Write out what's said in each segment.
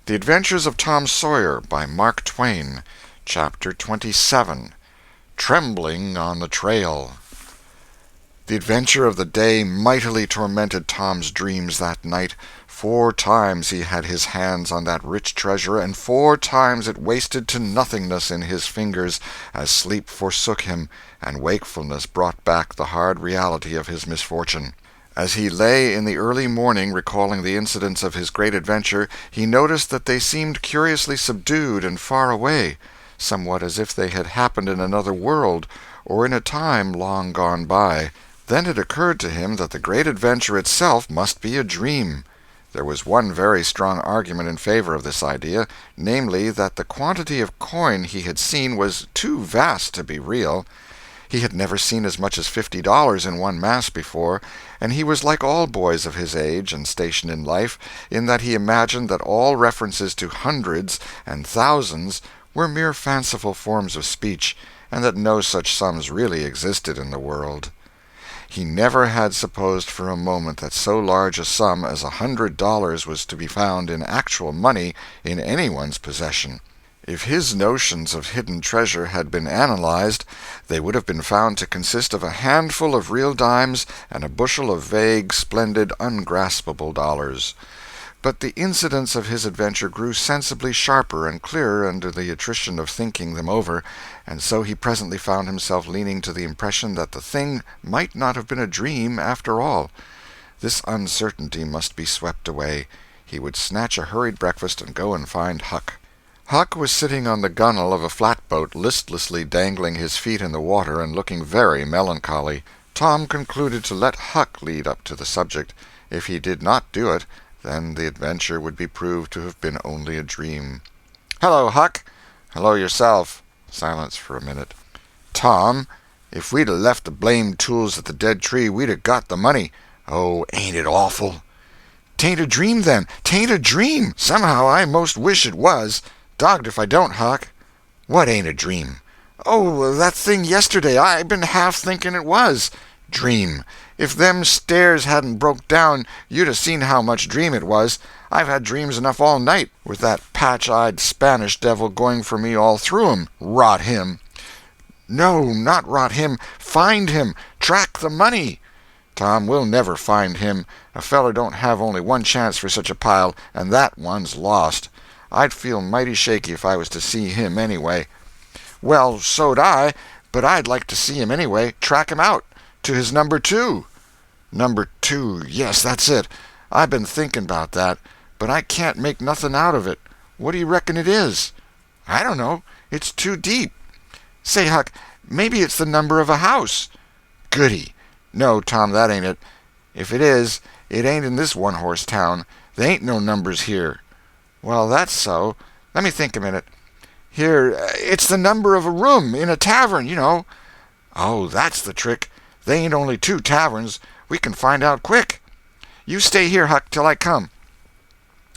The Adventures of Tom Sawyer by Mark Twain. Chapter 27. Trembling on the Trail. The adventure of the day mightily tormented Tom's dreams that night. 4 times he had his hands on that rich treasure, and 4 times it wasted to nothingness in his fingers, as sleep forsook him, and wakefulness brought back the hard reality of his misfortune. As he lay in the early morning recalling the incidents of his great adventure, he noticed that they seemed curiously subdued and far away, somewhat as if they had happened in another world, or in a time long gone by. Then it occurred to him that the great adventure itself must be a dream. There was one very strong argument in favor of this idea, namely, that the quantity of coin he had seen was too vast to be real. He had never seen as much as $50 in one mass before, and he was like all boys of his age and station in life, in that he imagined that all references to hundreds and thousands were mere fanciful forms of speech, and that no such sums really existed in the world. He never had supposed for a moment that so large a sum as $100 was to be found in actual money in anyone's possession. If his notions of hidden treasure had been analyzed, they would have been found to consist of a handful of real dimes and a bushel of vague, splendid, ungraspable dollars. But the incidents of his adventure grew sensibly sharper and clearer under the attrition of thinking them over, and so he presently found himself leaning to the impression that the thing might not have been a dream after all. This uncertainty must be swept away. He would snatch a hurried breakfast and go and find Huck. Huck was sitting on the gunwale of a flatboat, listlessly dangling his feet in the water and looking very melancholy. Tom concluded to let Huck lead up to the subject. If he did not do it, then the adventure would be proved to have been only a dream. "Hello, Huck." "Hello yourself." Silence for a minute. "Tom, if we'd 'a' left the blamed tools at the dead tree, we'd 'a' got the money." "Oh, ain't it awful?" "'Tain't a dream, then. 'Tain't a dream. Somehow I most wish it was. Dogged if I don't, Huck." "What ain't a dream?" "Oh, that thing yesterday. I been half thinking it was." "Dream? If them stairs hadn't broke down, you'd 'a' seen how much dream it was. I've had dreams enough all night, with that patch-eyed Spanish devil going for me all through 'em. Rot him." "No, not rot him. Find him. Track the money." "Tom, we'll never find him. A feller don't have only one chance for such a pile, and that one's lost. I'd feel mighty shaky if I was to see him anyway." "Well, so'd I, but I'd like to see him anyway. Track him out. To his number 2. "Number 2, yes, that's it. I been thinking about that, but I can't make nothing out of it. What do you reckon it is?" "I don't know. It's too deep. Say, Huck, maybe it's the number of a house." "Goody. No, Tom, that ain't it. If it is, it ain't in this one-horse town. They ain't no numbers here." "Well, that's so. Let me think a minute. Here, it's the number of a room in a tavern, you know." "Oh, that's the trick. They ain't only 2 taverns. We can find out quick. You stay here, Huck, till I come."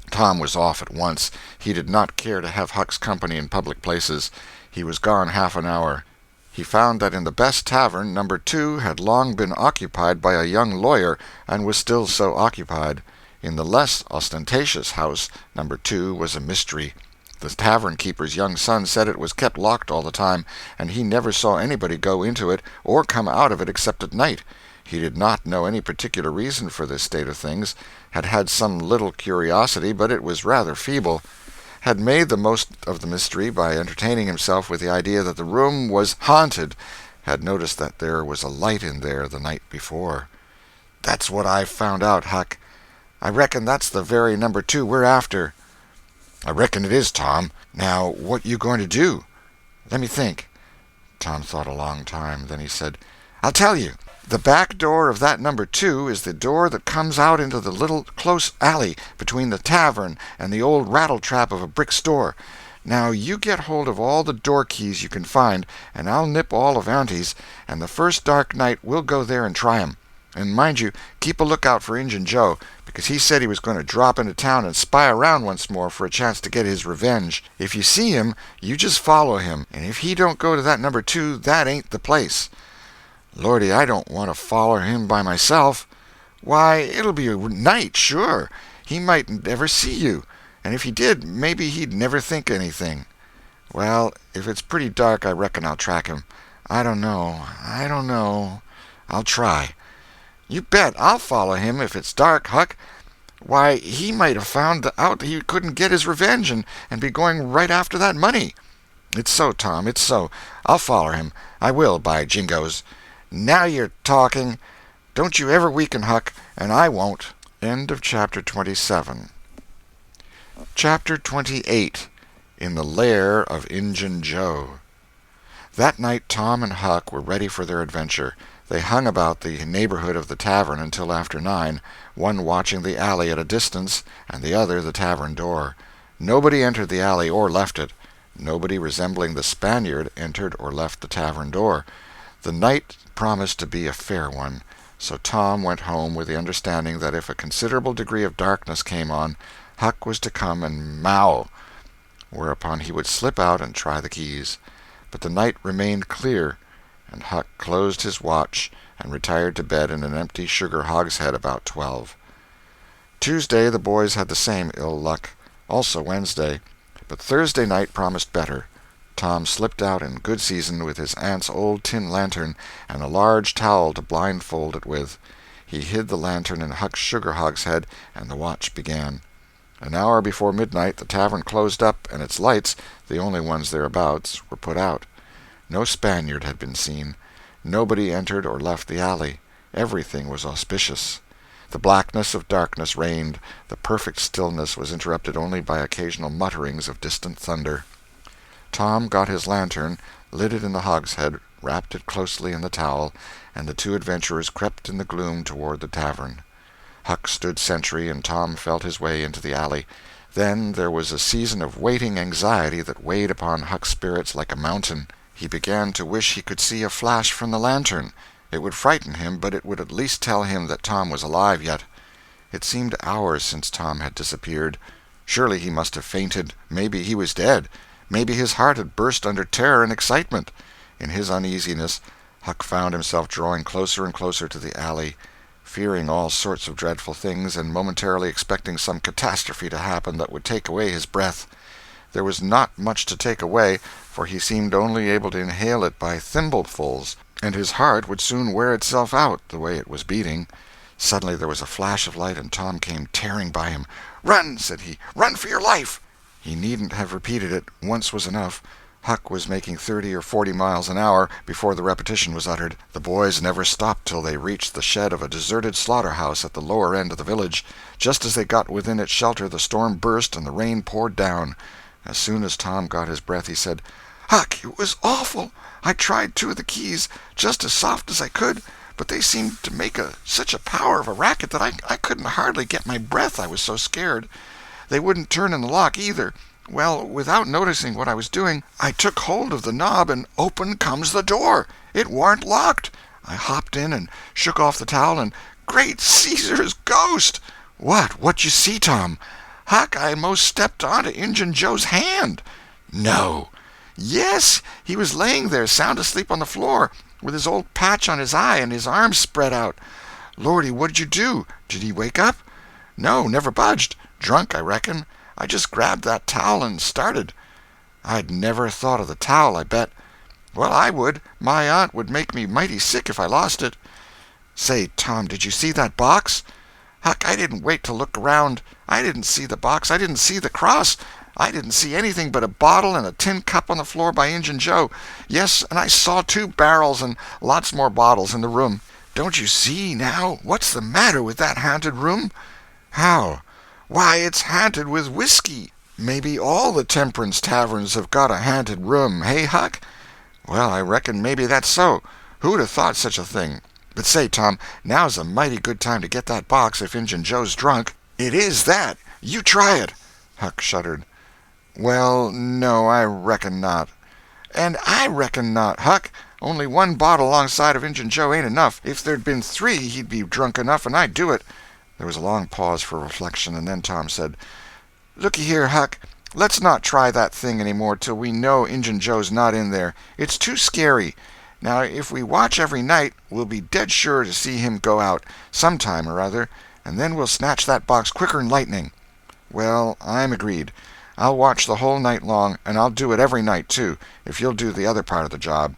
Tom was off at once. He did not care to have Huck's company in public places. He was gone half an hour. He found that in the best tavern, number 2 had long been occupied by a young lawyer, and was still so occupied. In the less ostentatious house, number 2 was a mystery. The tavern-keeper's young son said it was kept locked all the time, and he never saw anybody go into it or come out of it except at night. He did not know any particular reason for this state of things, had had some little curiosity, but it was rather feeble, had made the most of the mystery by entertaining himself with the idea that the room was haunted, had noticed that there was a light in there the night before. "That's what I've found out, Huck. I reckon that's the very number 2 we're after." "I reckon it is, Tom. Now, what you going to do?" "Let me think." Tom thought a long time. Then he said, "I'll tell you. The back door of that number 2 is the door that comes out into the little close alley between the tavern and the old rattle-trap of a brick store. Now, you get hold of all the door-keys you can find, and I'll nip all of Auntie's, and the first dark night we'll go there and try 'em. And mind you, keep a lookout for Injun Joe, because he said he was going to drop into town and spy around once more for a chance to get his revenge. If you see him, you just follow him, and if he don't go to that number 2, that ain't the place." "Lordy, I don't want to follow him by myself." "Why, it'll be a night, sure. He mightn't ever see you. And if he did, maybe he'd never think anything. Well, if it's pretty dark, I reckon I'll track him. I don't know. I'll try. You bet I'll follow him if it's dark, Huck. Why, he might have found out that he couldn't get his revenge and be going right after that money. It's so, Tom, it's so. I'll follow him. I will, by jingoes. Now you're talking. Don't you ever weaken, Huck, and I won't. End of Chapter 27. Chapter 28. In the Lair of Injun Joe. That night Tom and Huck were ready for their adventure. They hung about the neighborhood of the tavern until after 9, one watching the alley at a distance, and the other the tavern door. Nobody entered the alley or left it. Nobody resembling the Spaniard entered or left the tavern door. The night promised to be a fair one, so Tom went home with the understanding that if a considerable degree of darkness came on, Huck was to come and "mow," whereupon he would slip out and try the keys. But the night remained clear, and Huck closed his watch and retired to bed in an empty sugar hogshead about 12. Tuesday the boys had the same ill luck, also Wednesday, but Thursday night promised better. Tom slipped out in good season with his aunt's old tin lantern and a large towel to blindfold it with. He hid the lantern in Huck's sugar hogshead, and the watch began. An hour before midnight the tavern closed up, and its lights, the only ones thereabouts, were put out. No Spaniard had been seen. Nobody entered or left the alley. Everything was auspicious. The blackness of darkness reigned. The perfect stillness was interrupted only by occasional mutterings of distant thunder. Tom got his lantern, lit it in the hogshead, wrapped it closely in the towel, and the two adventurers crept in the gloom toward the tavern. Huck stood sentry, and Tom felt his way into the alley. Then there was a season of waiting anxiety that weighed upon Huck's spirits like a mountain. He began to wish he could see a flash from the lantern. It would frighten him, but it would at least tell him that Tom was alive yet. It seemed hours since Tom had disappeared. Surely he must have fainted. Maybe he was dead. Maybe his heart had burst under terror and excitement. In his uneasiness, Huck found himself drawing closer and closer to the alley, fearing all sorts of dreadful things, and momentarily expecting some catastrophe to happen that would take away his breath. There was not much to take away, for he seemed only able to inhale it by thimblefuls, and his heart would soon wear itself out, the way it was beating. Suddenly there was a flash of light, and Tom came tearing by him. "Run!" said he. "Run for your life!" He needn't have repeated it. Once was enough. Huck was making 30 or 40 miles an hour before the repetition was uttered. The boys never stopped till they reached the shed of a deserted slaughterhouse at the lower end of the village. Just as they got within its shelter, the storm burst and the rain poured down. As soon as Tom got his breath, he said, "Huck, it was awful. I tried 2 of the keys, just as soft as I could, but they seemed to make such a power of a racket that I couldn't hardly get my breath, I was so scared. They wouldn't turn in the lock, either. Well, without noticing what I was doing, I took hold of the knob, and open comes the door. It warn't locked. I hopped in and shook off the towel, and great Caesar's ghost!" What you see, Tom?" "Huck, I most stepped onto Injun Joe's hand." "No!" "Yes, he was laying there sound asleep on the floor, with his old patch on his eye and his arms spread out." "Lordy, what'd you do? Did he wake up?" "No, never budged. Drunk, I reckon. I just grabbed that towel and started." "I'd never thought of the towel, I bet." "Well, I would. My aunt would make me mighty sick if I lost it." "Say, Tom, did you see that box?" "Huck, I didn't wait to look around. I didn't see the box. I didn't see the cross. I didn't see anything but a bottle and a tin cup on the floor by Injun Joe. Yes, and I saw 2 barrels and lots more bottles in the room. Don't you see, now? What's the matter with that haunted room?" "How?" "Why, it's haunted with whiskey. Maybe all the temperance taverns have got a haunted room, hey, Huck?" "Well, I reckon maybe that's so. Who'd have thought such a thing? But say, Tom, now's a mighty good time to get that box if Injun Joe's drunk." "It is that. You try it." Huck shuddered. "Well, no, I reckon not." "And I reckon not, Huck. Only 1 bottle alongside of Injun Joe ain't enough. If there'd been 3, he'd be drunk enough, and I'd do it." There was a long pause for reflection, and then Tom said, "Looky here, Huck, let's not try that thing any more till we know Injun Joe's not in there. It's too scary. Now, if we watch every night, we'll be dead sure to see him go out, sometime or other, and then we'll snatch that box quicker'n lightning." Well, I'm agreed. I'll watch the whole night long, and I'll do it every night, too, if you'll do the other part of the job."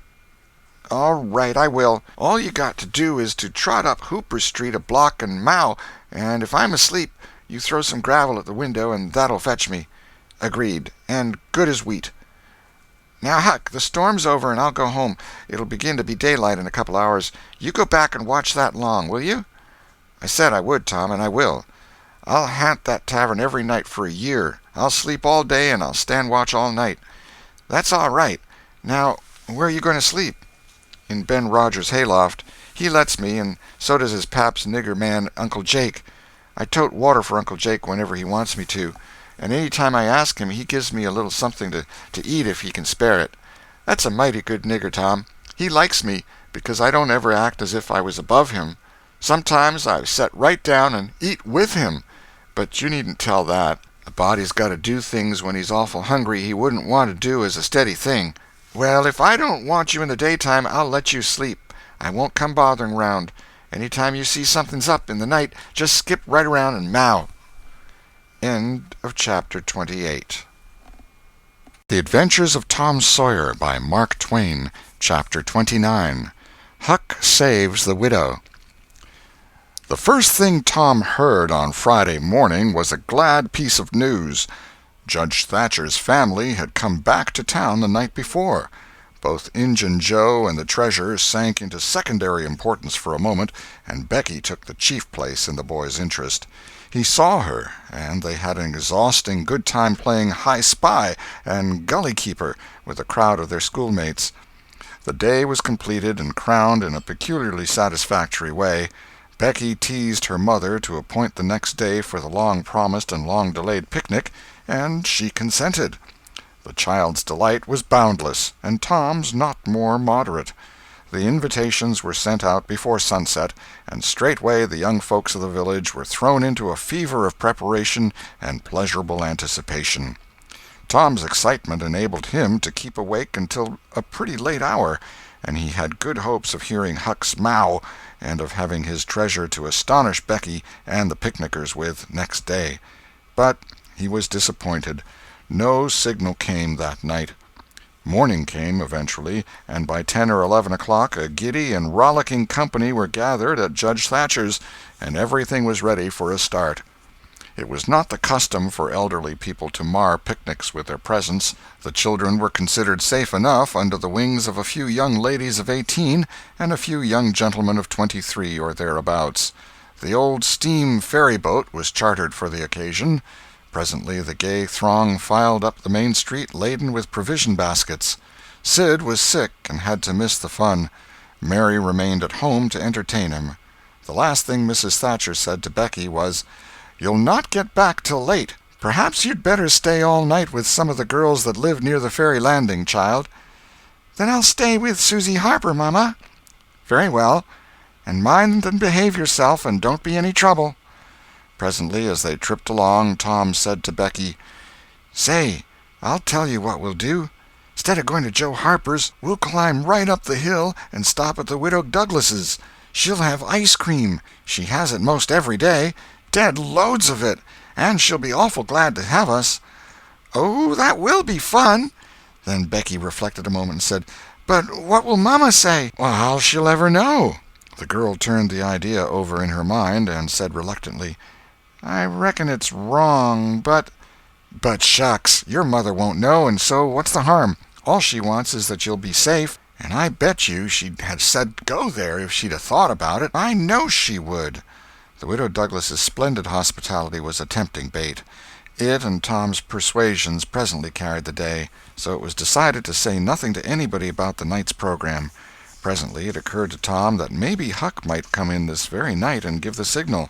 "All right, I will. All you got to do is to trot up Hooper Street a block and mow, and if I'm asleep, you throw some gravel at the window, and that'll fetch me." "Agreed, and good as wheat." "Now, Huck, the storm's over, and I'll go home. It'll begin to be daylight in a couple hours. You go back and watch that long, will you?" "I said I would, Tom, and I will. I'll haunt that tavern every night for a year. I'll sleep all day, and I'll stand watch all night." "That's all right. Now, where are you going to sleep?" "In Ben Rogers' hayloft. He lets me, and so does his pap's nigger man, Uncle Jake. I tote water for Uncle Jake whenever he wants me to, and any time I ask him he gives me a little something to eat if he can spare it. That's a mighty good nigger, Tom. He likes me, because I don't ever act as if I was above him. Sometimes I set right down and eat with him, but you needn't tell that. A body's got to do things when he's awful hungry he wouldn't want to do as a steady thing. Well, if I don't want you in the daytime, I'll let you sleep. I won't come bothering round. Any time you see something's up in the night, just skip right around and meow." End of chapter 28. The Adventures of Tom Sawyer by Mark Twain, Chapter 29. Huck Saves the Widow. The first thing Tom heard on Friday morning was a glad piece of news. Judge Thatcher's family had come back to town the night before. Both Injun Joe and the treasure sank into secondary importance for a moment, and Becky took the chief place in the boy's interest. He saw her, and they had an exhausting good time playing high spy and gully keeper with a crowd of their schoolmates. The day was completed and crowned in a peculiarly satisfactory way. Becky teased her mother to appoint the next day for the long-promised and long-delayed picnic, and she consented. The child's delight was boundless, and Tom's not more moderate. The invitations were sent out before sunset, and straightway the young folks of the village were thrown into a fever of preparation and pleasurable anticipation. Tom's excitement enabled him to keep awake until a pretty late hour, and he had good hopes of hearing Huck's mow and of having his treasure to astonish Becky and the picnickers with next day. But he was disappointed. No signal came that night. Morning came eventually, and by 10 or 11 o'clock a giddy and rollicking company were gathered at Judge Thatcher's, and everything was ready for a start. It was not the custom for elderly people to mar picnics with their presence. The children were considered safe enough under the wings of a few young ladies of 18 and a few young gentlemen of 23 or thereabouts. The old steam ferry-boat was chartered for the occasion. Presently the gay throng filed up the main street laden with provision baskets. Sid was sick and had to miss the fun. Mary remained at home to entertain him. The last thing Mrs. Thatcher said to Becky was, "You'll not get back till late. Perhaps you'd better stay all night with some of the girls that live near the ferry landing, child." "Then I'll stay with Susie Harper, Mama." "Very well. And mind and behave yourself, and don't be any trouble." Presently, as they tripped along, Tom said to Becky, "Say, I'll tell you what we'll do. Instead of going to Joe Harper's, we'll climb right up the hill and stop at the Widow Douglas's. She'll have ice cream. She has it most every day. Dead loads of it. And she'll be awful glad to have us." "Oh, that will be fun." Then Becky reflected a moment and said, "But what will Mama say?" "Well, how she'll ever know?" The girl turned the idea over in her mind and said reluctantly, "I reckon it's wrong, but—" "But shucks, your mother won't know, and so what's the harm? All she wants is that you'll be safe, and I bet you she'd have said go there if she'd have thought about it. I know she would." The Widow Douglas's splendid hospitality was a tempting bait. It and Tom's persuasions presently carried the day, so it was decided to say nothing to anybody about the night's program. Presently it occurred to Tom that maybe Huck might come in this very night and give the signal.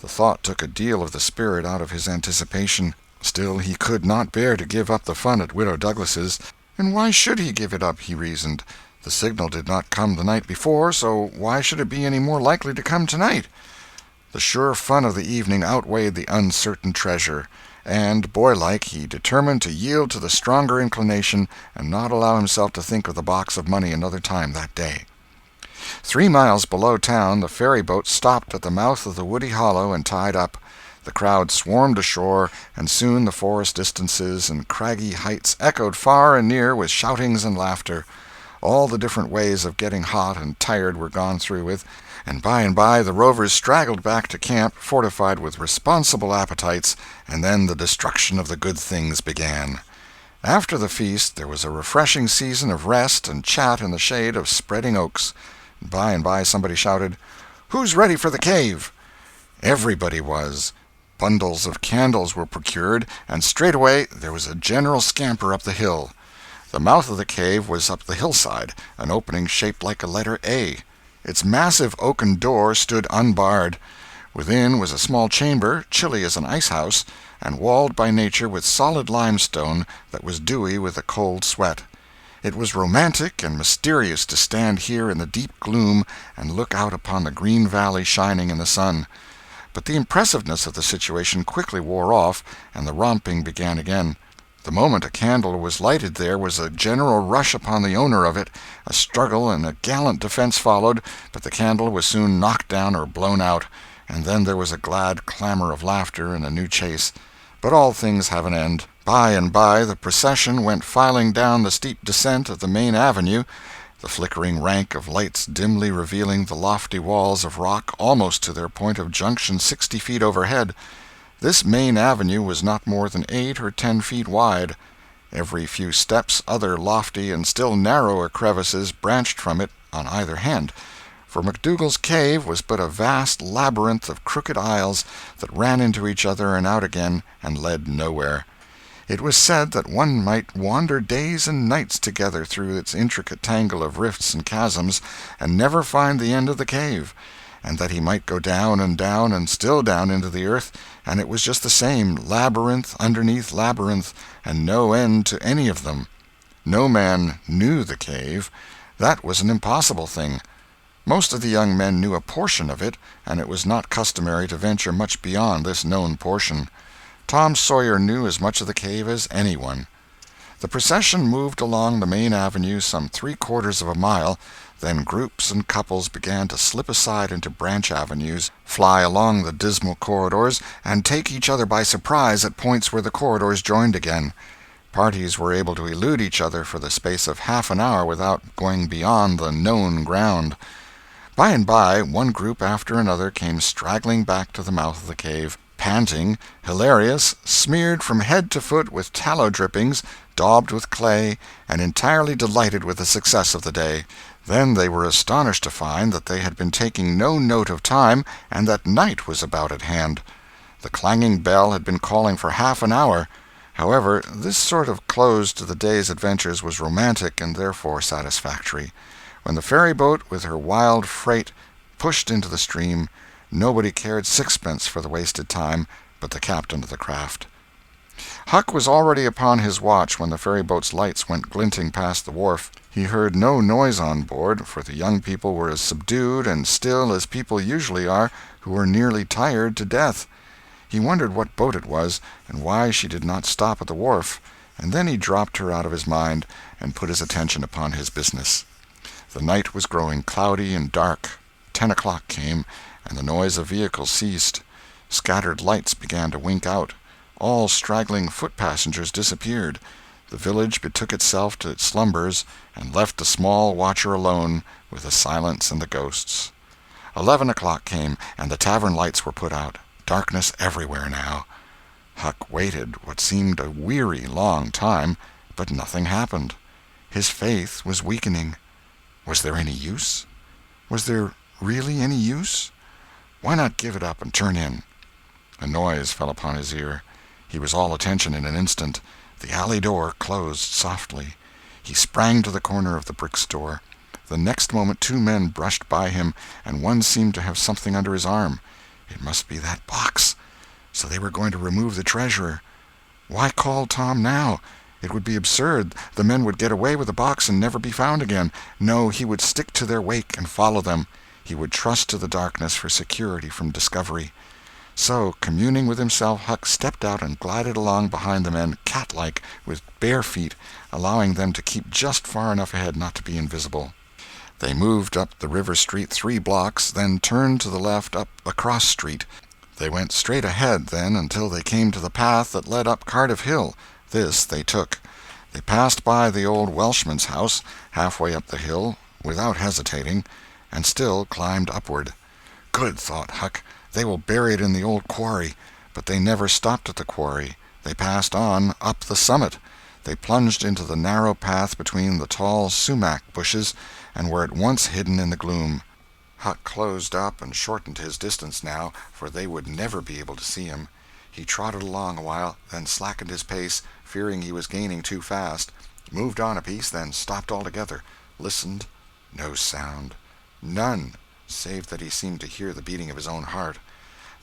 The thought took a deal of the spirit out of his anticipation. Still, he could not bear to give up the fun at Widow Douglas's, and why should he give it up, he reasoned. The signal did not come the night before, so why should it be any more likely to come tonight? The sure fun of the evening outweighed the uncertain treasure, and, boylike, he determined to yield to the stronger inclination and not allow himself to think of the box of money another time that day. 3 miles below town the ferry-boat stopped at the mouth of the woody hollow and tied up. The crowd swarmed ashore, and soon the forest distances and craggy heights echoed far and near with shoutings and laughter. All the different ways of getting hot and tired were gone through with, and by the rovers straggled back to camp, fortified with responsible appetites, and then the destruction of the good things began. After the feast there was a refreshing season of rest and chat in the shade of spreading oaks. By and by somebody shouted, "Who's ready for the cave?" Everybody was. Bundles of candles were procured, and straightway there was a general scamper up the hill. The mouth of the cave was up the hillside, an opening shaped like a letter A. Its massive oaken door stood unbarred. Within was a small chamber, chilly as an ice-house, and walled by nature with solid limestone that was dewy with a cold sweat. It was romantic and mysterious to stand here in the deep gloom and look out upon the green valley shining in the sun. But the impressiveness of the situation quickly wore off, and the romping began again. The moment a candle was lighted there was a general rush upon the owner of it. A struggle and a gallant defense followed, but the candle was soon knocked down or blown out, and then there was a glad clamor of laughter and a new chase. But all things have an end. By and by the procession went filing down the steep descent of the main avenue, the flickering rank of lights dimly revealing the lofty walls of rock almost to their point of junction 60 feet overhead. This main avenue was not more than 8 or 10 feet wide. Every few steps other lofty and still narrower crevices branched from it on either hand, for McDougal's cave was but a vast labyrinth of crooked aisles that ran into each other and out again and led nowhere. It was said that one might wander days and nights together through its intricate tangle of rifts and chasms and never find the end of the cave, and that he might go down and still down into the earth, and it was just the same, labyrinth underneath labyrinth, and no end to any of them. No man knew the cave. That was an impossible thing. Most of the young men knew a portion of it, and it was not customary to venture much beyond this known portion. Tom Sawyer knew as much of the cave as anyone. The procession moved along the main avenue some 3/4 of a mile, then groups and couples began to slip aside into branch avenues, fly along the dismal corridors, and take each other by surprise at points where the corridors joined again. Parties were able to elude each other for the space of half an hour without going beyond the known ground. By and by one group after another came straggling back to the mouth of the cave, panting, hilarious, smeared from head to foot with tallow drippings, daubed with clay, and entirely delighted with the success of the day. Then they were astonished to find that they had been taking no note of time, and that night was about at hand. The clanging bell had been calling for half an hour. However, this sort of close to the day's adventures was romantic and therefore satisfactory. When the ferry-boat with her wild freight pushed into the stream, nobody cared sixpence for the wasted time but the captain of the craft. Huck was already upon his watch when the ferry-boat's lights went glinting past the wharf. He heard no noise on board, for the young people were as subdued and still as people usually are who are nearly tired to death. He wondered what boat it was, and why she did not stop at the wharf, and then he dropped her out of his mind and put his attention upon his business. The night was growing cloudy and dark. 10 o'clock came, and the noise of vehicles ceased. Scattered lights began to wink out. All straggling foot-passengers disappeared. The village betook itself to its slumbers, and left the small watcher alone with the silence and the ghosts. 11 o'clock came, and the tavern lights were put out. Darkness everywhere now. Huck waited what seemed a weary long time, but nothing happened. His faith was weakening. Was there any use? Was there really any use? Why not give it up and turn in? A noise fell upon his ear. He was all attention in an instant. The alley door closed softly. He sprang to the corner of the brick store. The next moment 2 men brushed by him, and one seemed to have something under his arm. It must be that box. So they were going to remove the treasurer. Why call Tom now? It would be absurd. The men would get away with the box and never be found again. No, he would stick to their wake and follow them. He would trust to the darkness for security from discovery. So, communing with himself, Huck stepped out and glided along behind the men, cat-like, with bare feet, allowing them to keep just far enough ahead not to be invisible. They moved up the river street 3 blocks, then turned to the left up a cross street. They went straight ahead, then, until they came to the path that led up Cardiff Hill. This they took. They passed by the old Welshman's house, halfway up the hill, without hesitating, and still climbed upward. Good, thought Huck, they will bury it in the old quarry. But they never stopped at the quarry. They passed on, up the summit. They plunged into the narrow path between the tall sumac bushes, and were at once hidden in the gloom. Huck closed up and shortened his distance now, for they would never be able to see him. He trotted along a while, then slackened his pace, fearing he was gaining too fast, moved on a piece, then stopped altogether, listened. No sound. None, save that he seemed to hear the beating of his own heart.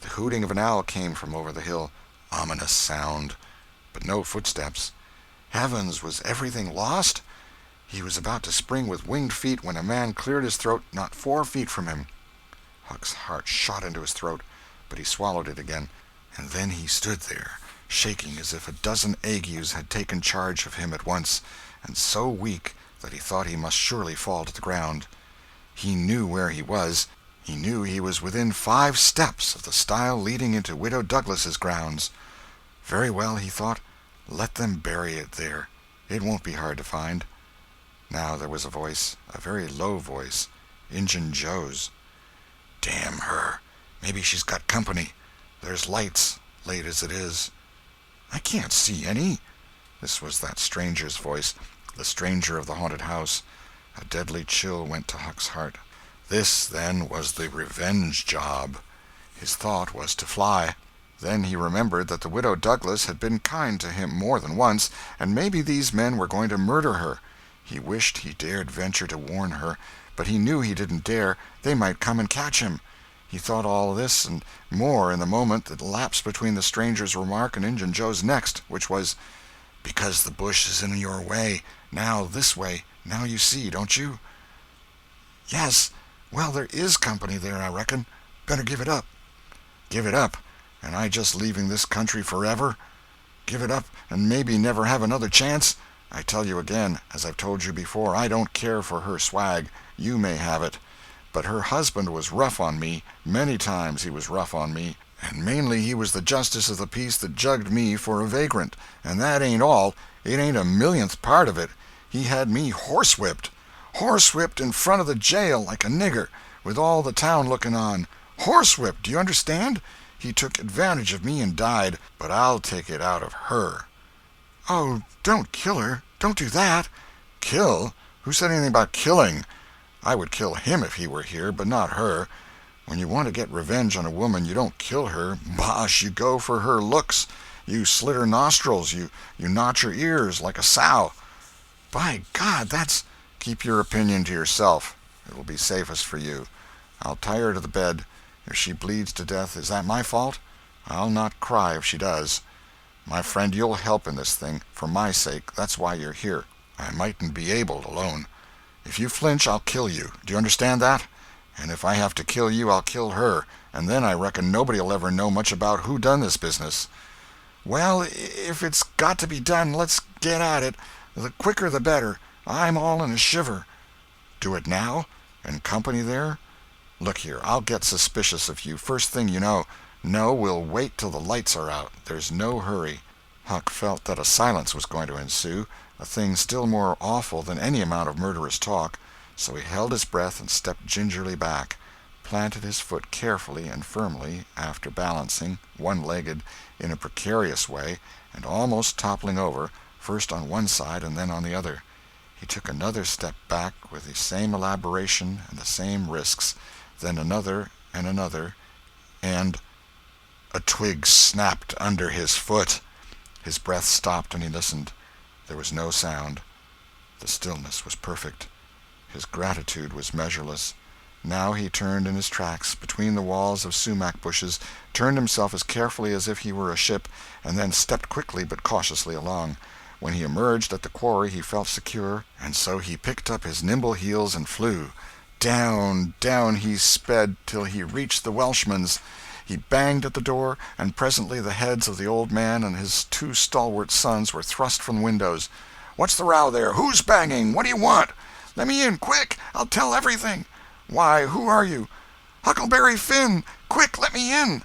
The hooting of an owl came from over the hill. Ominous sound. But no footsteps. Heavens, was everything lost? He was about to spring with winged feet when a man cleared his throat not 4 feet from him. Huck's heart shot into his throat, but he swallowed it again, and then he stood there, shaking as if a dozen agues had taken charge of him at once, and so weak that he thought he must surely fall to the ground. He knew where he was. He knew he was within 5 steps of the stile leading into Widow Douglas's grounds. Very well, he thought, let them bury it there. It won't be hard to find. Now there was a voice, a very low voice, Injun Joe's. Damn her. Maybe she's got company. There's lights, late as it is. I can't see any. This was that stranger's voice, the stranger of the haunted house. A deadly chill went to Huck's heart. This, then, was the revenge job. His thought was to fly. Then he remembered that the Widow Douglas had been kind to him more than once, and maybe these men were going to murder her. He wished he dared venture to warn her, but he knew he didn't dare. They might come and catch him. He thought all this and more in the moment that lapsed between the stranger's remark and Injun Joe's next, which was, "Because the bush is in your way. Now this way. Now you see, don't you?" "Yes. Well, there is company there, I reckon. Better give it up." "Give it up? And I just leaving this country forever? Give it up and maybe never have another chance? I tell you again, as I've told you before, I don't care for her swag. You may have it. But her husband was rough on me. Many times he was rough on me. And mainly he was the justice of the peace that jugged me for a vagrant. And that ain't all. It ain't a millionth part of it. He had me horsewhipped. Horsewhipped in front of the jail like a nigger, with all the town looking on. Horsewhipped, do you understand? He took advantage of me and died, but I'll take it out of her." "Oh, don't kill her. Don't do that." "Kill? Who said anything about killing? I would kill him if he were here, but not her. When you want to get revenge on a woman, you don't kill her. Bosh, you go for her looks. You slit her nostrils. You notch her ears like a sow." "By God, that's—" "Keep your opinion to yourself. It will be safest for you. I'll tie her to the bed. If she bleeds to death, is that my fault? I'll not cry if she does. My friend, you'll help in this thing, for my sake. That's why you're here. I mightn't be able alone. If you flinch, I'll kill you. Do you understand that? And if I have to kill you, I'll kill her, and then I reckon nobody'll ever know much about who done this business." "Well, if it's got to be done, let's get at it. The quicker the better. I'm all in a shiver." "Do it now? And company there? Look here, I'll get suspicious of you first thing you know. No, we'll wait till the lights are out. There's no hurry." Huck felt that a silence was going to ensue, a thing still more awful than any amount of murderous talk, so he held his breath and stepped gingerly back, planted his foot carefully and firmly, after balancing, one-legged, in a precarious way, and almost toppling over, first on one side and then on the other. He took another step back with the same elaboration and the same risks, then another and another, and a twig snapped under his foot. His breath stopped and he listened. There was no sound. The stillness was perfect. His gratitude was measureless. Now he turned in his tracks, between the walls of sumac bushes, turned himself as carefully as if he were a ship, and then stepped quickly but cautiously along. When he emerged at the quarry he felt secure, and so he picked up his nimble heels and flew. Down, down he sped till he reached the Welshman's. He banged at the door, and presently the heads of the old man and his 2 stalwart sons were thrust from the windows. "What's the row there? Who's banging? What do you want?" "Let me in, quick! I'll tell everything." "Why, who are you?" "Huckleberry Finn! Quick, let me in!"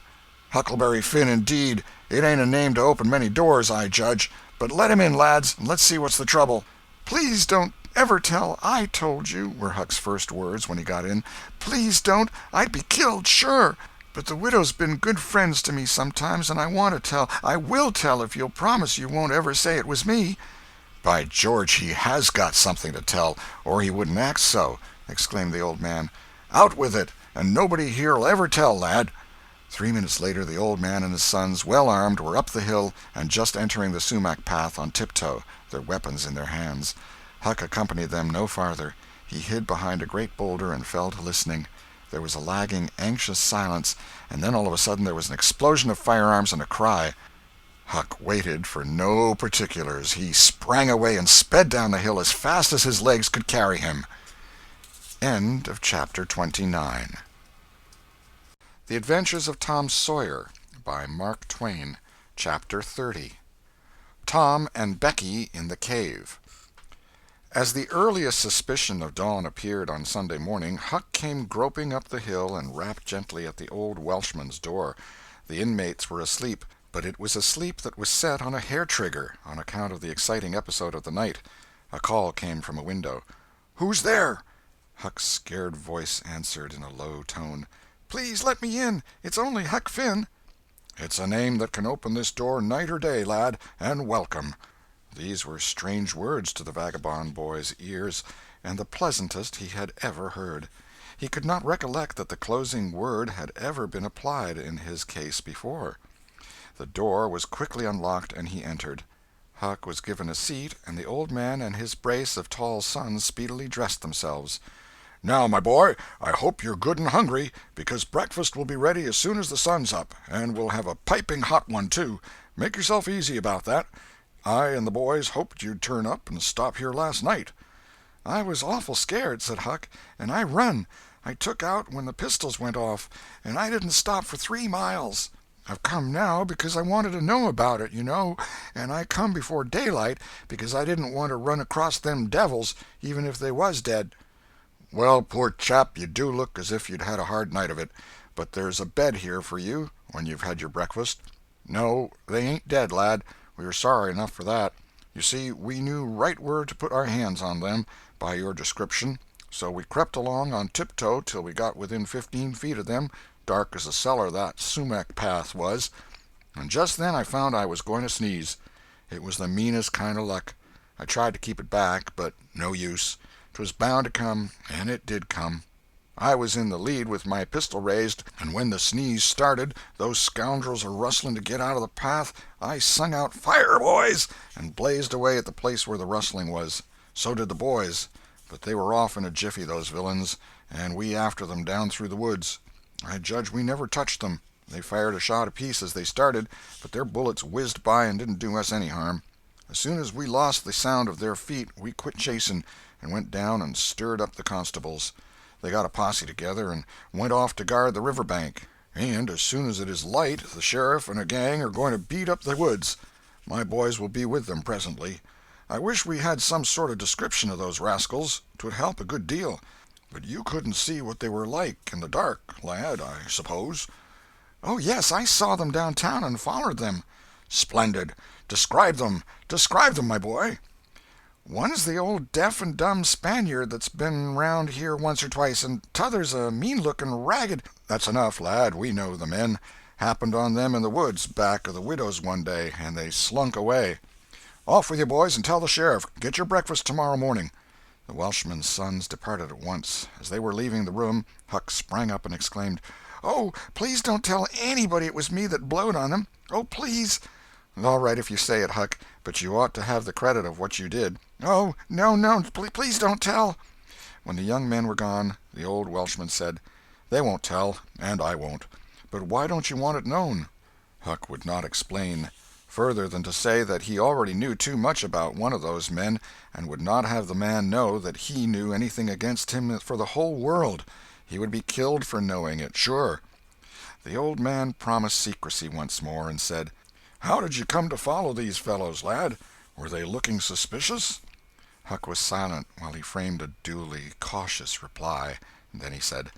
Huckleberry Finn, indeed. It ain't a name to open many doors, I judge. But let him in, lads, and let's see what's the trouble." "Please don't ever tell I told you," were Huck's first words when he got in. "Please don't. I'd be killed, sure. But the widow's been good friends to me sometimes, and I want to tell. I will tell if you'll promise you won't ever say it was me." "By George, he has got something to tell, or he wouldn't act so," exclaimed the old man. "Out with it, and nobody here'll ever tell, lad." 3 minutes later the old man and his sons, well armed, were up the hill and just entering the sumac path on tiptoe, their weapons in their hands. Huck accompanied them no farther. He hid behind a great boulder and fell to listening. There was a lagging, anxious silence, and then all of a sudden there was an explosion of firearms and a cry. Huck waited for no particulars. He sprang away and sped down the hill as fast as his legs could carry him. End of chapter 29. The Adventures of Tom Sawyer by Mark Twain. Chapter 30. Tom and Becky in the Cave. As the earliest suspicion of dawn appeared on Sunday morning, Huck came groping up the hill and rapped gently at the old Welshman's door. The inmates were asleep, but it was a sleep that was set on a hair-trigger on account of the exciting episode of the night. A call came from a window. "Who's there?" Huck's scared voice answered in a low tone. "Please let me in. It's only Huck Finn." "It's a name that can open this door night or day, lad, and welcome." These were strange words to the vagabond boy's ears, and the pleasantest he had ever heard. He could not recollect that the closing word had ever been applied in his case before. The door was quickly unlocked, and he entered. Huck was given a seat, and the old man and his brace of tall sons speedily dressed themselves. "Now, my boy, I hope you're good and hungry, because breakfast will be ready as soon as the sun's up, and we'll have a piping hot one, too. Make yourself easy about that. I and the boys hoped you'd turn up and stop here last night." "I was awful scared," said Huck, "and I run. I took out when the pistols went off, and I didn't stop for 3 miles. I've come now because I wanted to know about it, you know, and I come before daylight because I didn't want to run across them devils, even if they was dead." "Well, poor chap, you do look as if you'd had a hard night of it, but there's a bed here for you when you've had your breakfast. No, they ain't dead, lad. We are sorry enough for that. You see, we knew right where to put our hands on them, by your description, so we crept along on tiptoe till we got within 15 feet of them, dark as a cellar that sumac path was, and just then I found I was going to sneeze. It was the meanest kind of luck. I tried to keep it back, but no use. 'Twas bound to come, and it did come. I was in the lead with my pistol raised, and when the sneeze started, those scoundrels a-rustling to get out of the path, I sung out, 'Fire, boys!' and blazed away at the place where the rustling was. So did the boys, but they were off in a jiffy, those villains, and we after them down through the woods. I judge we never touched them. They fired a shot apiece as they started, but their bullets whizzed by and didn't do us any harm. As soon as we lost the sound of their feet, we quit chasing, and went down and stirred up the constables. They got a posse together and went off to guard the river bank, and as soon as it is light the sheriff and a gang are going to beat up the woods. My boys will be with them presently. I wish we had some sort of description of those rascals. 'Twould help a good deal. But you couldn't see what they were like in the dark, lad, I suppose?" "Oh, yes, I saw them downtown and followed them." "Splendid. Describe them. Describe them, my boy." "One's the old deaf and dumb Spaniard that's been round here once or twice, and t'other's a mean-looking, ragged—" "That's enough, lad. We know the men. Happened on them in the woods back of the widow's one day, and they slunk away. Off with you, boys, and tell the sheriff. Get your breakfast tomorrow morning." The Welshman's sons departed at once. As they were leaving the room, Huck sprang up and exclaimed, "Oh, please don't tell anybody it was me that blowed on them. Oh, please." "All right if you say it, Huck, but you ought to have the credit of what you did." "Oh, no, please don't tell." When the young men were gone, the old Welshman said, "They won't tell, and I won't. But why don't you want it known?" Huck would not explain, further than to say that he already knew too much about one of those men, and would not have the man know that he knew anything against him for the whole world. He would be killed for knowing it, sure. The old man promised secrecy once more, and said, "How did you come to follow these fellows, lad? Were they looking suspicious?" Huck was silent while he framed a duly cautious reply. Then he said,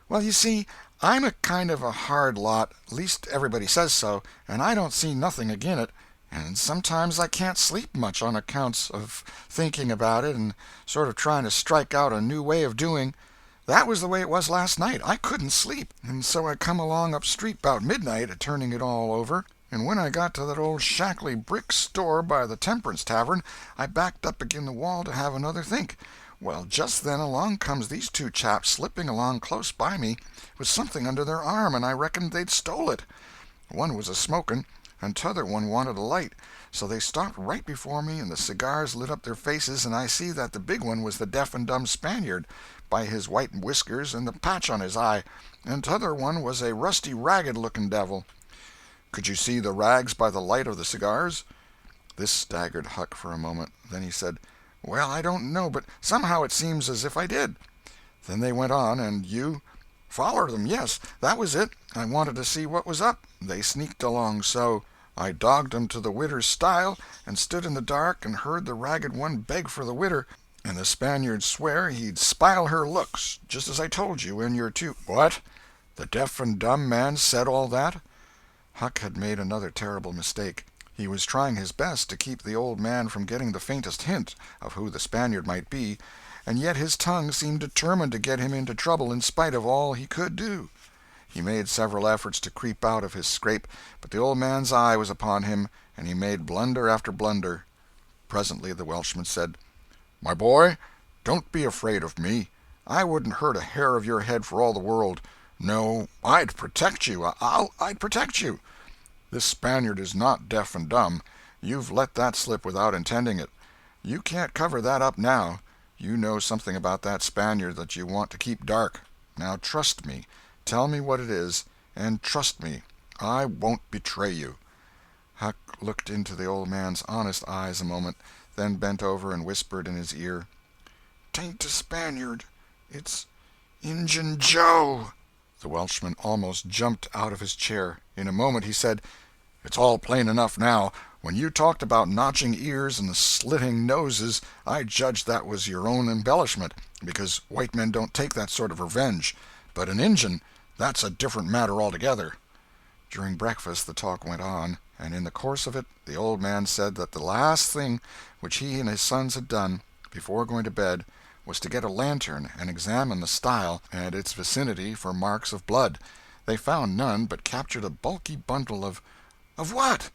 "Well, you see, I'm a kind of a hard lot, least everybody says so, and I don't see nothing agin it, and sometimes I can't sleep much on accounts of thinking about it and sort of trying to strike out a new way of doing. That was the way it was last night. I couldn't sleep, and so I come along up street 'bout midnight a-turning it all over, and when I got to that old shackly brick store by the Temperance Tavern, I backed up agin the wall to have another think. Well, just then along comes these two chaps slipping along close by me with something under their arm, and I reckoned they'd stole it. One was a-smoking, and t'other one wanted a light, so they stopped right before me, and the cigars lit up their faces, and I see that the big one was the deaf and dumb Spaniard, by his white whiskers and the patch on his eye, and t'other one was a rusty, ragged-looking devil. "Could you see the rags by the light of the cigars?" This staggered Huck for a moment. Then he said, "Well, I don't know, but somehow it seems as if I did." Then they went on. "And you—" "Follered them, yes. That was it. I wanted to see what was up. They sneaked along so. I dogged 'em to the widder's stile, and stood in the dark and heard the ragged one beg for the widder, and the Spaniard swear he'd spile her looks, just as I told you, and your two—" "What? The deaf and dumb man said all that?" Huck had made another terrible mistake. He was trying his best to keep the old man from getting the faintest hint of who the Spaniard might be, and yet his tongue seemed determined to get him into trouble in spite of all he could do. He made several efforts to creep out of his scrape, but the old man's eye was upon him, and he made blunder after blunder. Presently the Welshman said, "My boy, don't be afraid of me. I wouldn't hurt a hair of your head for all the world. No, I'd protect you. I'd protect you. This Spaniard is not deaf and dumb. You've let that slip without intending it. You can't cover that up now. You know something about that Spaniard that you want to keep dark. Now trust me. Tell me what it is, and trust me. I won't betray you." Huck looked into the old man's honest eyes a moment, then bent over and whispered in his ear, "'Tain't a Spaniard. It's Injun Joe." The Welshman almost jumped out of his chair. In a moment he said, "It's all plain enough now. When you talked about notching ears and slitting noses, I judged that was your own embellishment, because white men don't take that sort of revenge. But an Injun, that's a different matter altogether." During breakfast the talk went on, and in the course of it the old man said that the last thing which he and his sons had done, before going to bed, was to get a lantern and examine the stile and its vicinity for marks of blood. They found none, but captured a bulky bundle of what?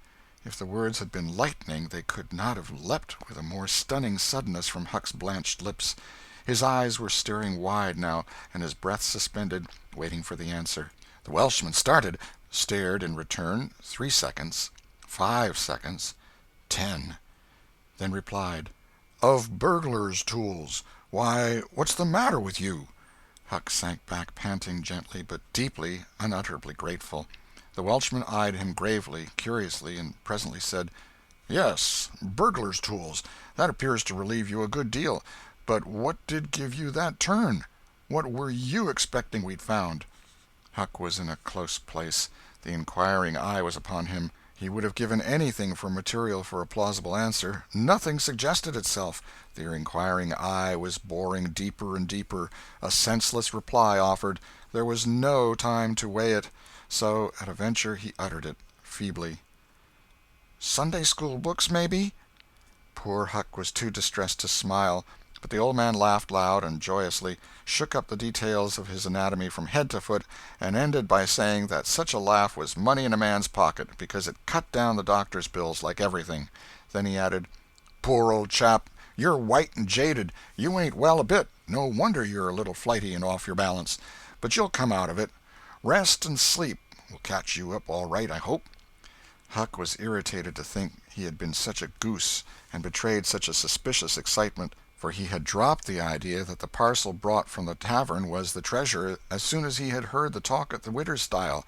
If the words had been lightning, they could not have leapt with a more stunning suddenness from Huck's blanched lips. His eyes were staring wide now, and his breath suspended, waiting for the answer. The Welshman started, stared in return 3 seconds, 5 seconds, 10, then replied, "Of burglars' tools. Why, what's the matter with you?" Huck sank back, panting gently but deeply, unutterably grateful. The Welshman eyed him gravely, curiously, and presently said, "Yes, burglars' tools. That appears to relieve you a good deal. But what did give you that turn? What were you expecting we'd found?" Huck was in a close place. The inquiring eye was upon him. He would have given anything for material for a plausible answer. Nothing suggested itself. The inquiring eye was boring deeper and deeper. A senseless reply offered. There was no time to weigh it. So, at a venture, he uttered it, feebly. "Sunday school books, maybe?" Poor Huck was too distressed to smile, but the old man laughed loud and joyously, shook up the details of his anatomy from head to foot, and ended by saying that such a laugh was money in a man's pocket, because it cut down the doctor's bills like everything. Then he added, "Poor old chap, you're white and jaded. You ain't well a bit. No wonder you're a little flighty and off your balance. But you'll come out of it. Rest and sleep will catch you up all right, I hope." Huck was irritated to think he had been such a goose, and betrayed such a suspicious excitement, for he had dropped the idea that the parcel brought from the tavern was the treasure as soon as he had heard the talk at the widder's stile.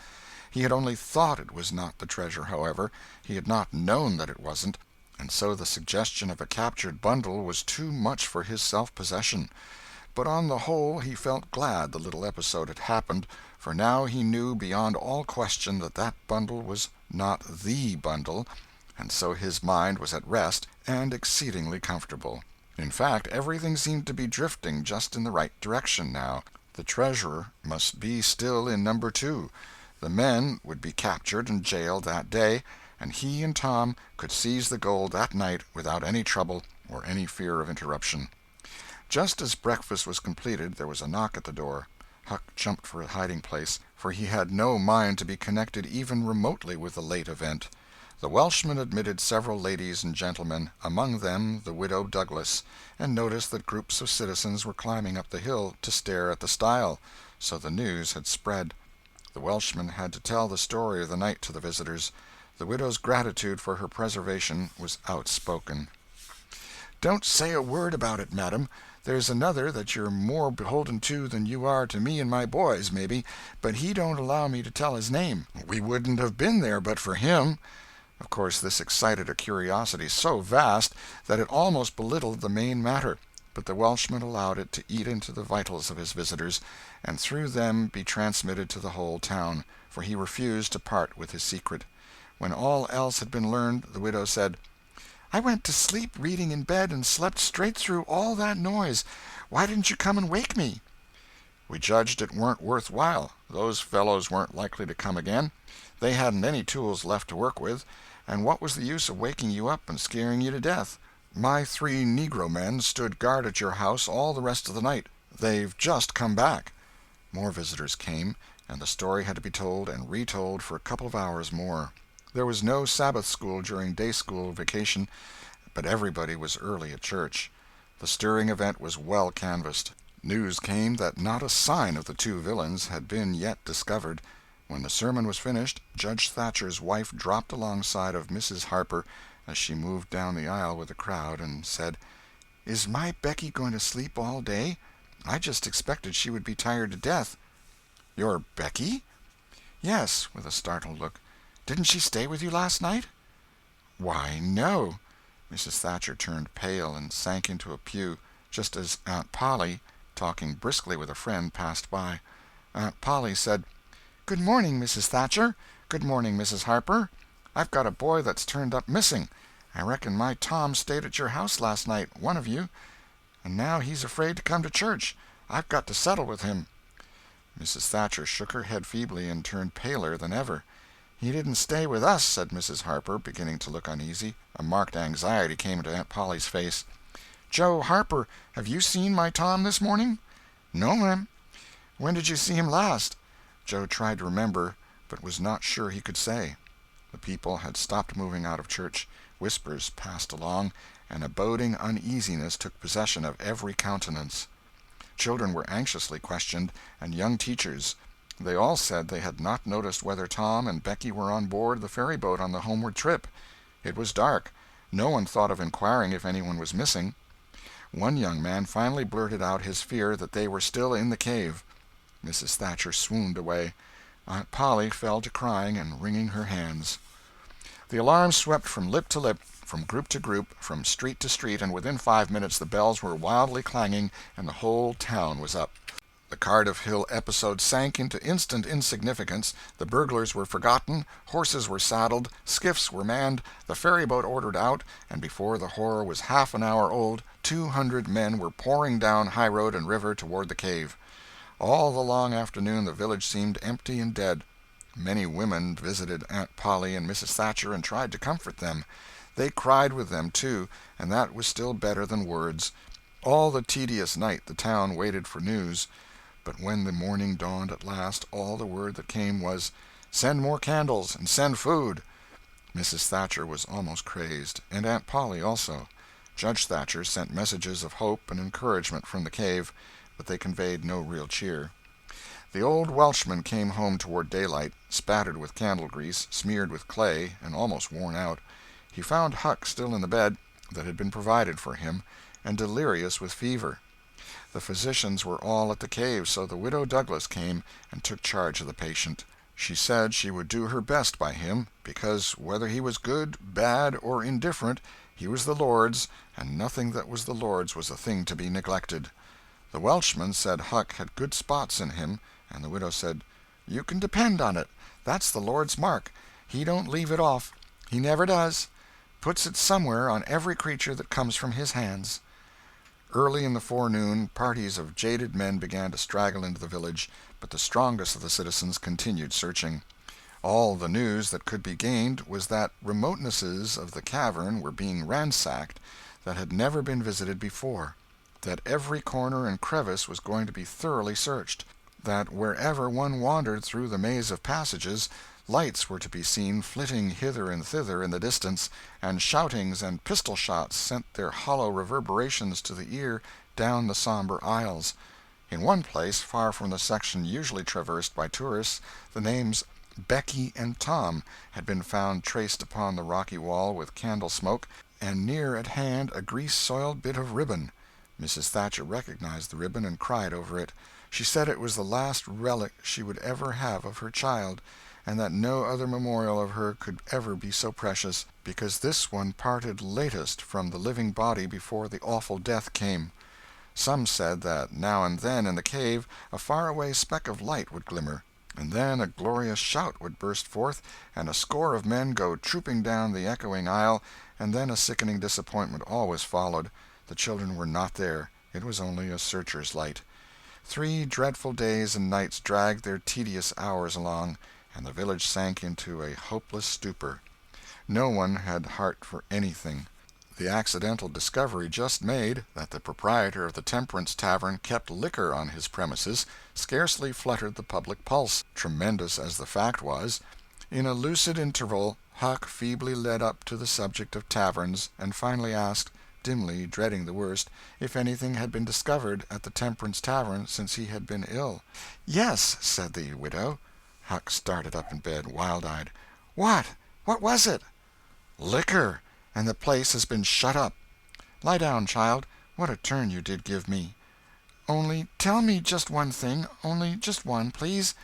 He had only thought it was not the treasure, however. He had not known that it wasn't, and so the suggestion of a captured bundle was too much for his self-possession. But on the whole he felt glad the little episode had happened, for now he knew beyond all question that that bundle was not the bundle, and so his mind was at rest and exceedingly comfortable. In fact, everything seemed to be drifting just in the right direction now. The treasure must be still in number 2. The men would be captured and jailed that day, and he and Tom could seize the gold that night without any trouble or any fear of interruption. Just as breakfast was completed, there was a knock at the door. Huck jumped for a hiding-place, for he had no mind to be connected even remotely with the late event. The Welshman admitted several ladies and gentlemen, among them the widow Douglas, and noticed that groups of citizens were climbing up the hill to stare at the stile, so the news had spread. The Welshman had to tell the story of the night to the visitors. The widow's gratitude for her preservation was outspoken. "Don't say a word about it, madam. There's another that you're more beholden to than you are to me and my boys, maybe, but he don't allow me to tell his name. We wouldn't have been there but for him." Of course this excited a curiosity so vast that it almost belittled the main matter, but the Welshman allowed it to eat into the vitals of his visitors, and through them be transmitted to the whole town, for he refused to part with his secret. When all else had been learned, the widow said, "I went to sleep reading in bed and slept straight through all that noise. Why didn't you come and wake me?" "We judged it weren't worth while. Those fellows weren't likely to come again. They hadn't any tools left to work with, and what was the use of waking you up and scaring you to death? My 3 negro men stood guard at your house all the rest of the night. They've just come back." More visitors came, and the story had to be told and retold for a couple of hours more. There was no Sabbath school during day school vacation, but everybody was early at church. The stirring event was well canvassed. News came that not a sign of the 2 villains had been yet discovered. When the sermon was finished, Judge Thatcher's wife dropped alongside of Mrs. Harper as she moved down the aisle with the crowd, and said, "Is my Becky going to sleep all day? I just expected she would be tired to death." "Your Becky?" "Yes," with a startled look. "Didn't she stay with you last night?" "Why, no." Mrs. Thatcher turned pale and sank into a pew, just as Aunt Polly, talking briskly with a friend, passed by. Aunt Polly said, "Good morning, Mrs. Thatcher. Good morning, Mrs. Harper. I've got a boy that's turned up missing. I reckon my Tom stayed at your house last night, one of you, and now he's afraid to come to church. I've got to settle with him." Mrs. Thatcher shook her head feebly and turned paler than ever. "He didn't stay with us," said Mrs. Harper, beginning to look uneasy. A marked anxiety came into Aunt Polly's face. "Joe Harper, have you seen my Tom this morning?" "No, ma'am." "When did you see him last?" Joe tried to remember, but was not sure he could say. The people had stopped moving out of church. Whispers passed along, and a boding uneasiness took possession of every countenance. Children were anxiously questioned, and young teachers. They all said they had not noticed whether Tom and Becky were on board the ferry-boat on the homeward trip. It was dark. No one thought of inquiring if anyone was missing. One young man finally blurted out his fear that they were still in the cave. Mrs. Thatcher swooned away. Aunt Polly fell to crying and wringing her hands. The alarm swept from lip to lip, from group to group, from street to street, and within 5 minutes the bells were wildly clanging and the whole town was up. The Cardiff Hill episode sank into instant insignificance, the burglars were forgotten, horses were saddled, skiffs were manned, the ferry-boat ordered out, and before the horror was half an hour old 200 men were pouring down high road and river toward the cave. All the long afternoon the village seemed empty and dead. Many women visited Aunt Polly and Mrs. Thatcher and tried to comfort them. They cried with them, too, and that was still better than words. All the tedious night the town waited for news. But when the morning dawned at last, all the word that came was, "Send more candles, and send food." Mrs. Thatcher was almost crazed, and Aunt Polly also. Judge Thatcher sent messages of hope and encouragement from the cave, but they conveyed no real cheer. The old Welshman came home toward daylight, spattered with candle grease, smeared with clay, and almost worn out. He found Huck still in the bed that had been provided for him, and delirious with fever. The physicians were all at the cave, so the widow Douglas came and took charge of the patient. She said she would do her best by him, because whether he was good, bad, or indifferent, he was the Lord's, and nothing that was the Lord's was a thing to be neglected. The Welshman said Huck had good spots in him, and the widow said, "You can depend on it. That's the Lord's mark. He don't leave it off. He never does. Puts it somewhere on every creature that comes from his hands." Early in the forenoon parties of jaded men began to straggle into the village, but the strongest of the citizens continued searching. All the news that could be gained was that remotenesses of the cavern were being ransacked that had never been visited before, that every corner and crevice was going to be thoroughly searched, that wherever one wandered through the maze of passages, lights were to be seen flitting hither and thither in the distance, and shoutings and pistol-shots sent their hollow reverberations to the ear down the sombre aisles. In one place, far from the section usually traversed by tourists, the names Becky and Tom had been found traced upon the rocky wall with candle smoke, and near at hand a grease-soiled bit of ribbon. Mrs. Thatcher recognized the ribbon and cried over it. She said it was the last relic she would ever have of her child, and that no other memorial of her could ever be so precious, because this one parted latest from the living body before the awful death came. Some said that now and then in the cave a far-away speck of light would glimmer, and then a glorious shout would burst forth, and a score of men go trooping down the echoing aisle, and then a sickening disappointment always followed. The children were not there. It was only a searcher's light. 3 dreadful days and nights dragged their tedious hours along, and the village sank into a hopeless stupor. No one had heart for anything. The accidental discovery just made, that the proprietor of the Temperance Tavern kept liquor on his premises, scarcely fluttered the public pulse, tremendous as the fact was. In a lucid interval, Huck feebly led up to the subject of taverns, and finally asked, dimly dreading the worst, if anything had been discovered at the Temperance Tavern since he had been ill. "Yes," said the widow. Huck started up in bed, wild-eyed. "What? What was it?" "Liquor, and the place has been shut up." "Lie down, child. What a turn you did give me." "Only tell me just one thing, only just one, please.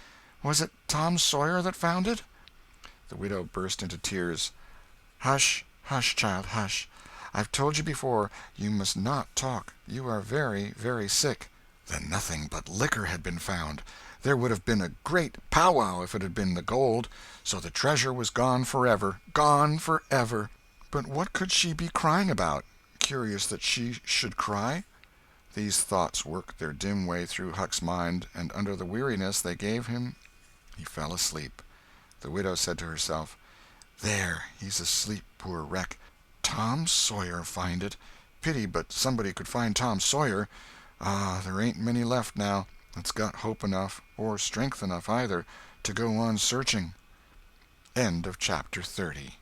Was it Tom Sawyer that found it?" The widow burst into tears. "Hush, hush, child, hush. I've told you before, you must not talk. You are very, very sick." Then nothing but liquor had been found. There would have been a great powwow if it had been the gold. So the treasure was gone forever, gone forever. But what could she be crying about? Curious that she should cry. These thoughts worked their dim way through Huck's mind, and under the weariness they gave him he fell asleep. The widow said to herself, "There, he's asleep, poor wreck. Tom Sawyer find it. Pity but somebody could find Tom Sawyer. Ah, there ain't many left now that's got hope enough, or strength enough either, to go on searching." End of chapter 30.